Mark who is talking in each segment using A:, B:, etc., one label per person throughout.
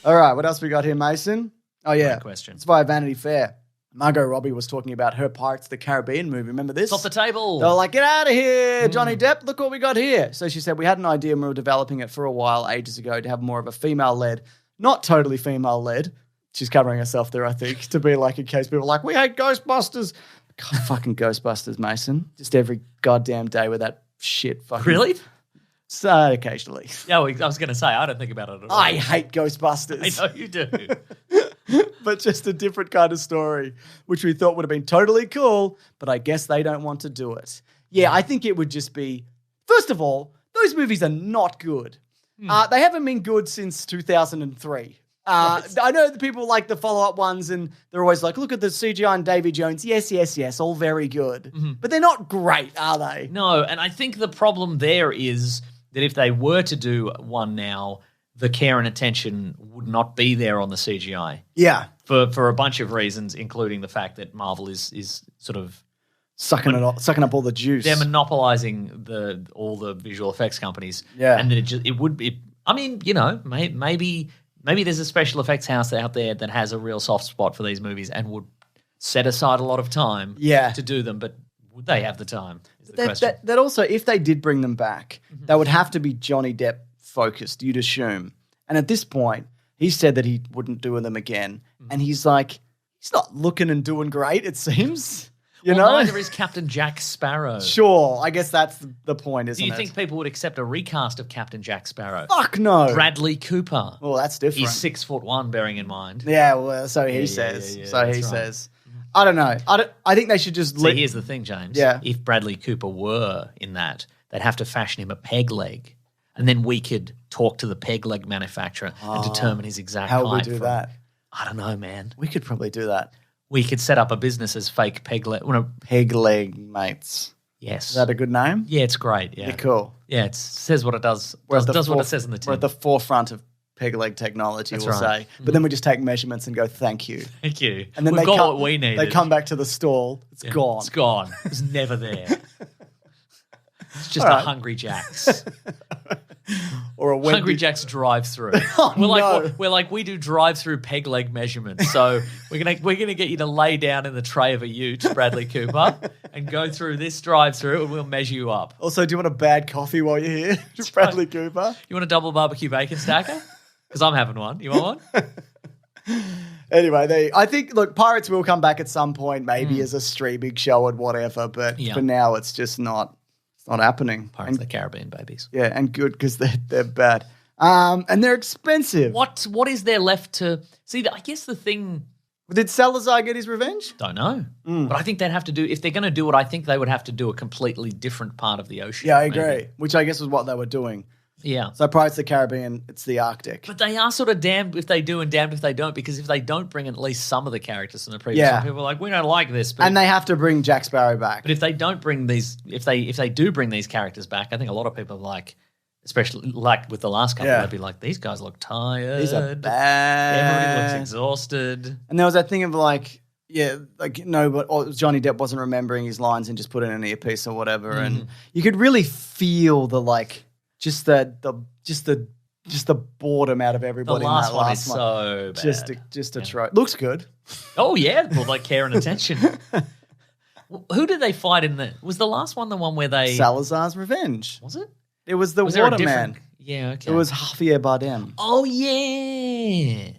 A: All right, what else we got here, Mason? Oh, yeah.
B: Great question.
A: It's via Vanity Fair. Margot Robbie was talking about her Pirates of the Caribbean movie. Remember this?
B: It's off the table.
A: They were like, get out of here, Johnny Depp. Look what we got here. So she said, we had an idea and we were developing it for a while ages ago to have more of a female-led, not totally female-led. She's covering herself there, I think, to be like in case people are like, we hate Ghostbusters. God, fucking Ghostbusters, Mason. Just every goddamn day with that shit fucking...
B: Really?
A: So occasionally.
B: Yeah, well, I was going to say, I don't think about it at all.
A: I hate Ghostbusters.
B: I know you do.
A: But just a different kind of story, which we thought would have been totally cool, but I guess they don't want to do it. Yeah, I think it would just be... First of all, those movies are not good. They haven't been good since 2003. I know the people like the follow-up ones and they're always like, look at the CGI and Davy Jones. Yes, all very good. But they're not great, are they?
B: No, and I think the problem there is that if they were to do one now, the care and attention would not be there on the CGI.
A: Yeah.
B: For a bunch of reasons, including the fact that Marvel is sort of
A: sucking up all the juice.
B: They're monopolizing all the visual effects companies.
A: Yeah.
B: And that it would be, I mean, you know, maybe there's a special effects house out there that has a real soft spot for these movies and would set aside a lot of time to do them, but would they have the time is the question.
A: That also, if they did bring them back, they would have to be Johnny Depp focused, you'd assume. And at this point, he said that he wouldn't do them again. And he's like, he's not looking and doing great, it seems. You know?
B: Neither is Captain Jack Sparrow.
A: Sure, I guess that's the point, isn't it?
B: Do you think people would accept a recast of Captain Jack Sparrow?
A: Fuck no.
B: Bradley Cooper.
A: Well, that's different.
B: He's 6'1", bearing in mind.
A: Yeah, well, so he says.
B: Yeah,
A: so he says. I don't know. I think they should just...
B: See, here's the thing, James.
A: Yeah.
B: If Bradley Cooper were in that, they'd have to fashion him a peg leg. And then we could talk to the peg leg manufacturer and determine his exact height.
A: How would we do that?
B: I don't know, man.
A: We could probably do that.
B: We could set up a business as fake peg leg.
A: Peg leg mates.
B: Yes.
A: Is that a good name?
B: Yeah, it's great. Yeah,
A: cool.
B: Yeah, it says what it does. Does what it says in the tin.
A: We're at the forefront of peg leg technology,
B: That's
A: we'll
B: right.
A: say. But then we just take measurements and go, thank you.
B: Thank you.
A: And then
B: We've got what we needed.
A: They come back to the stall. It's gone.
B: It's gone. It's never there. It's just a Hungry Jack's.
A: Or a
B: Hungry Jack's drive-through. We're like we do drive-through peg leg measurements. So we're gonna get you to lay down in the tray of a ute, Bradley Cooper, and go through this drive-through, and we'll measure you up.
A: Also, do you want a bad coffee while you're here, Bradley Cooper?
B: You want a double barbecue bacon stacker? Because I'm having one. You want one?
A: Anyway, I think, look, Pirates will come back at some point, maybe as a streaming show and whatever. But for now, it's just not. Not happening.
B: Pirates of the Caribbean, babies.
A: Yeah, and good because they're bad. And they're expensive.
B: What is there left to... See, I guess the thing...
A: Did Salazar get his revenge?
B: Don't know. But I think they'd have to do... If they're going to do it, I think they would have to do a completely different part of the ocean.
A: Yeah, I agree. Which I guess was what they were doing.
B: Yeah.
A: So Pirates of the Caribbean, it's the Arctic.
B: But they are sort of damned if they do and damned if they don't, because if they don't bring at least some of the characters from the previous one, people are like, we don't like this. But
A: and they have to bring Jack Sparrow back.
B: But if they don't bring these, if they do bring these characters back, I think a lot of people are like, especially like with the last couple, they'd be like, these guys look tired.
A: These are bad.
B: Everybody looks exhausted.
A: And there was that thing of like, Johnny Depp wasn't remembering his lines and just put in an earpiece or whatever. And you could really feel the like, just the boredom out of everybody.
B: The last
A: in that
B: one
A: last
B: is
A: one.
B: so bad.
A: Just a trope. Looks good.
B: Oh yeah, well, like care and attention. Who did they fight in the? Was the last one the one where they
A: Salazar's Revenge?
B: Was it?
A: It was the Waterman.
B: Yeah, okay.
A: It was Javier Bardem.
B: Oh yeah.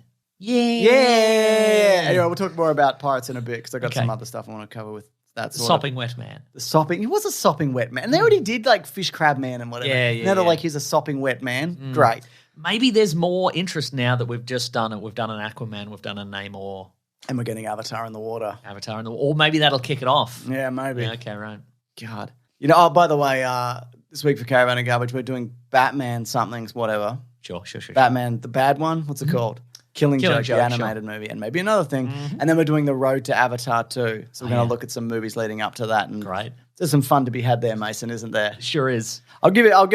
A: Anyway, we'll talk more about Pirates in a bit because I got some other stuff I want to cover with. That's
B: sopping wet man.
A: He was a sopping wet man. And they already did like Fish Crab Man and whatever. Now they're like, he's a sopping wet man. Great.
B: Maybe there's more interest now that we've just done it. We've done an Aquaman, we've done a Namor.
A: And we're getting Avatar in the water.
B: Or maybe that'll kick it off.
A: Yeah, maybe.
B: Yeah, okay, right.
A: God. You know, by the way, this week for Caravan and Garbage, we're doing Batman somethings, whatever.
B: Sure.
A: Batman, the bad one. What's it called? Killing Joke, the animated movie, and maybe another thing. And then we're doing The Road to Avatar 2. So we're going to look at some movies leading up to that. And
B: great.
A: There's some fun to be had there, Mason, isn't there?
B: Sure is.
A: I'll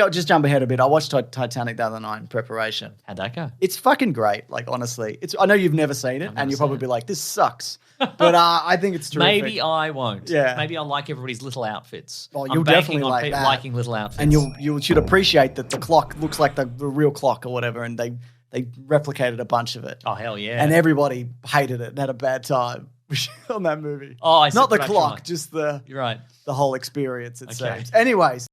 A: just jump ahead a bit. I watched Titanic the other night in preparation.
B: How'd that go?
A: It's fucking great, like, honestly. I know you've never seen it, and you'll probably be like, this sucks. But I think it's terrific.
B: Maybe I won't.
A: Yeah.
B: Maybe I'll like everybody's little outfits.
A: Oh, you'll definitely like that.
B: Liking little outfits.
A: And you should appreciate that the clock looks like the real clock or whatever, and they They replicated a bunch of it.
B: Oh, hell yeah.
A: And everybody hated it and had a bad time on that movie.
B: Oh, I see.
A: Not the clock, just
B: You're right.
A: the whole experience, it
B: Okay.
A: seems. Anyways.